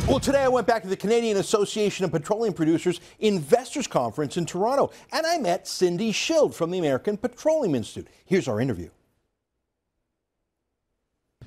Well, today I went back to the Canadian Association of Petroleum Producers Investors Conference in Toronto, and I met Cindy Schild from the American Petroleum Institute. Here's our interview.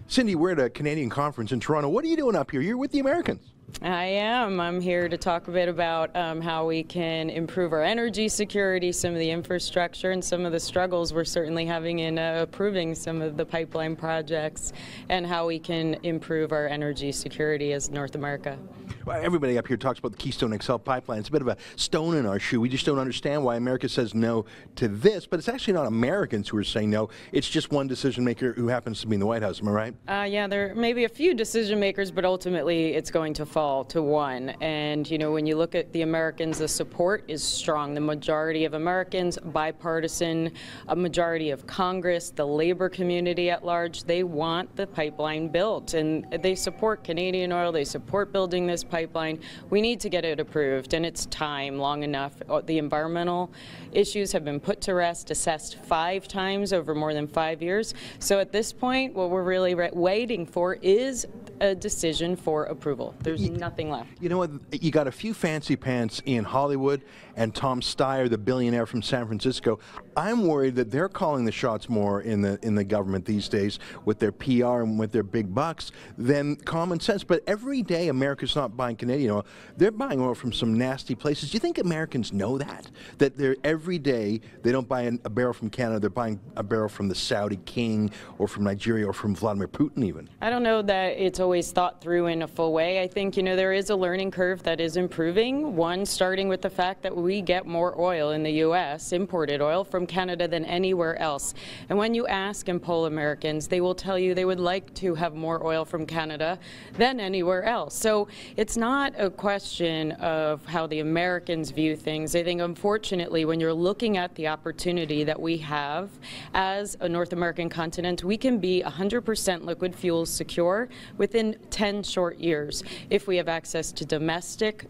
Cindy, we're at a Canadian conference in Toronto. What are you doing up here? You're with the Americans. I am. I'm here to talk a bit about how we can improve our energy security, some of the infrastructure, and some of the struggles we're certainly having in approving some of the pipeline projects, and how we can improve our energy security as North America. Well, everybody up here talks about the Keystone-XL pipeline. It's a bit of a stone in our shoe. We just don't understand why America says no to this, but it's actually not Americans who are saying no. It's just one decision maker who happens to be in the White House. Am I right? Yeah, there may be a few decision makers, but ultimately it's going to fall to one. And, you know, when you look at the Americans, the support is strong. The majority of Americans, bipartisan, a majority of Congress, the labor community at large, they want the pipeline built. And they support Canadian oil. They support building this pipeline. We need to get it approved, and it's time, long enough. The environmental issues have been put to rest, assessed 5 times over more than 5 years. So at this point, what we're really waiting for is a decision for approval. There's nothing left. You know what? You got a few fancy pants in Hollywood and Tom Steyer, the billionaire from San Francisco. I'm worried that they're calling the shots more in the government these days with their PR and with their big bucks than common sense. But every day America's not buying Canadian oil. They're buying oil from some nasty places. Do you think Americans know that? That they're every day they don't buy a barrel from Canada, they're buying a barrel from the Saudi king or from Nigeria or from Vladimir Putin even? I don't know that it's always thought through in a full way. I think, you know, there is a learning curve that is improving. One, starting with the fact that we get more oil in the U.S., imported oil, from Canada than anywhere else. And when you ask and poll Americans, they will tell you they would like to have more oil from Canada than anywhere else. So it's not a question of how the Americans view things. I think, unfortunately, when you're looking at the opportunity that we have as a North American continent, we can be 100% liquid fuels secure within 10 short years if we have access to domestic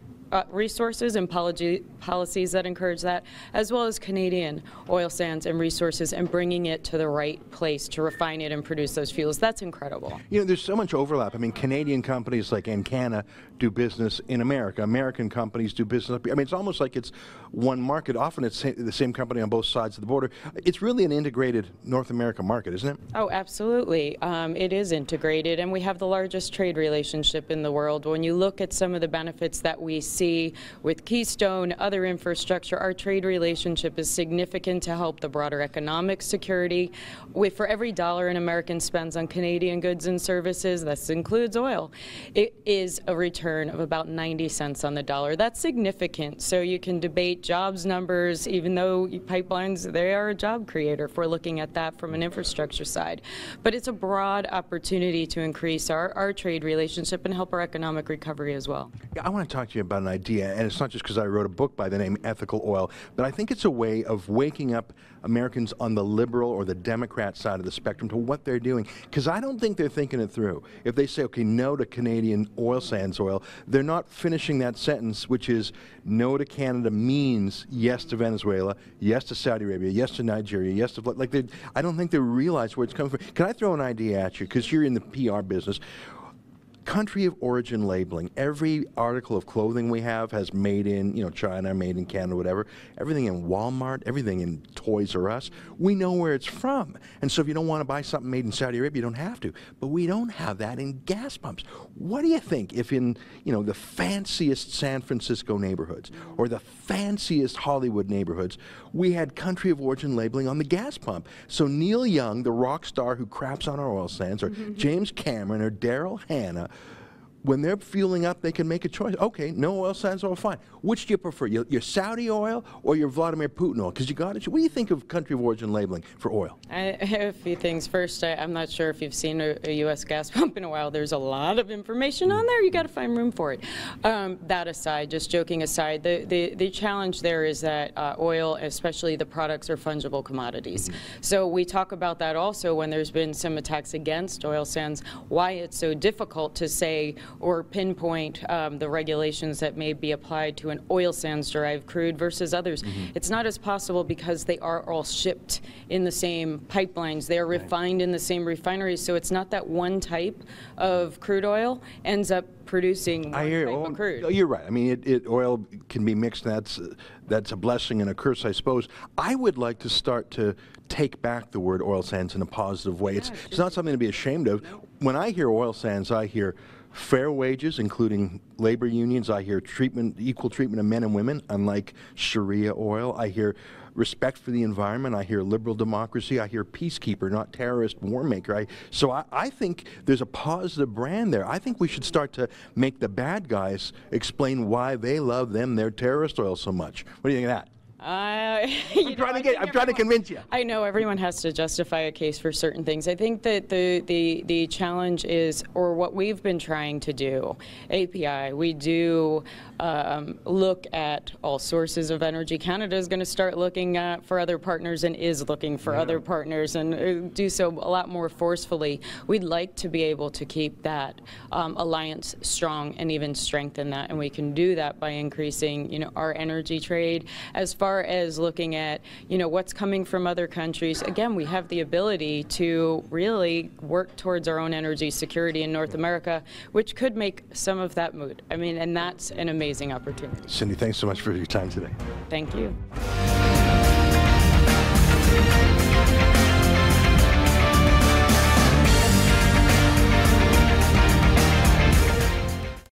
resources and policies that encourage that, as well as Canadian oil sands and resources, and bringing it to the right place to refine it and produce those fuels. That's incredible. You know, there's so much overlap. I mean, Canadian companies like Encana do business in America. American companies do business up here. I mean, it's almost like it's one market. Often it's the same company on both sides of the border. It's really an integrated North America market, isn't it? Oh, absolutely. It is integrated, and we have the largest trade relationship in the world. When you look at some of the benefits that we see with Keystone, other infrastructure, our trade relationship is significant to help the broader economic security. For every dollar an American spends on Canadian goods and services, this includes oil, it is a return of about 90 cents on the dollar. That's significant. So you can debate jobs numbers, even though pipelines, they are a job creator if we're looking at that from an infrastructure side. But it's a broad opportunity to increase our trade relationship and help our economic recovery as well. Yeah, I want to talk to you about an idea, and it's not just because I wrote a book by the name Ethical Oil, but I think it's a way of waking up Americans on the liberal or the Democrat side of the spectrum to what they're doing, because I don't think they're thinking it through. If they say, okay, no to Canadian oil sands oil, they're not finishing that sentence, which is no to Canada means yes to Venezuela, yes to Saudi Arabia, yes to Nigeria, yes to, like, I don't think they realize where it's coming from. Can I throw an idea at you, because you're in the PR business? Country of origin labeling. Every article of clothing we have has made in, you know, China, made in Canada, whatever. Everything in Walmart, everything in Toys R Us, we know where it's from. And so if you don't want to buy something made in Saudi Arabia, you don't have to. But we don't have that in gas pumps. What do you think if in, you know, the fanciest San Francisco neighborhoods or the fanciest Hollywood neighborhoods, we had country of origin labeling on the gas pump? So Neil Young, the rock star who craps on our oil sands, or James Cameron or Daryl Hannah, when they're fueling up, they can make a choice. Okay, no oil sands oil, fine. Which do you prefer, your Saudi oil or your Vladimir Putin oil? Because you got it. What do you think of country of origin labeling for oil? I have a few things. First, I'm not sure if you've seen a U.S. gas pump in a while. There's a lot of information on there. You got to find room for it. That aside, just joking aside, the challenge there is that oil, especially the products, are fungible commodities. So we talk about that also when there's been some attacks against oil sands, why it's so difficult to say or pinpoint the regulations that may be applied to an oil sands derived crude versus others. It's not as possible because they are all shipped in the same pipelines. They are refined in the same refineries, so it's not that one type of crude oil ends up producing one type of crude. You're right. I mean, oil can be mixed. That's a blessing and a curse, I suppose. I would like to start to take back the word oil sands in a positive way. It's not something to be ashamed of. When I hear oil sands, I hear fair wages, including labor unions. I hear equal treatment of men and women, unlike Sharia oil. I hear respect for the environment. I hear liberal democracy. I hear peacekeeper, not terrorist war maker. So I think there's a positive brand there. I think we should start to make the bad guys explain why they love their terrorist oil so much. What do you think of that? I'm trying to convince you. I know everyone has to justify a case for certain things. I think that the challenge is, or what we've been trying to do, API, we do look at all sources of energy. Canada is going to start looking for other partners and is looking for other partners and do so a lot more forcefully. We'd like to be able to keep that alliance strong and even strengthen that, and we can do that by increasing, our energy trade. As far as looking at, what's coming from other countries, again, we have the ability to really work towards our own energy security in North America, which could make some of that moot. I mean, and that's an amazing opportunity. Cindy, thanks so much for your time today. Thank you.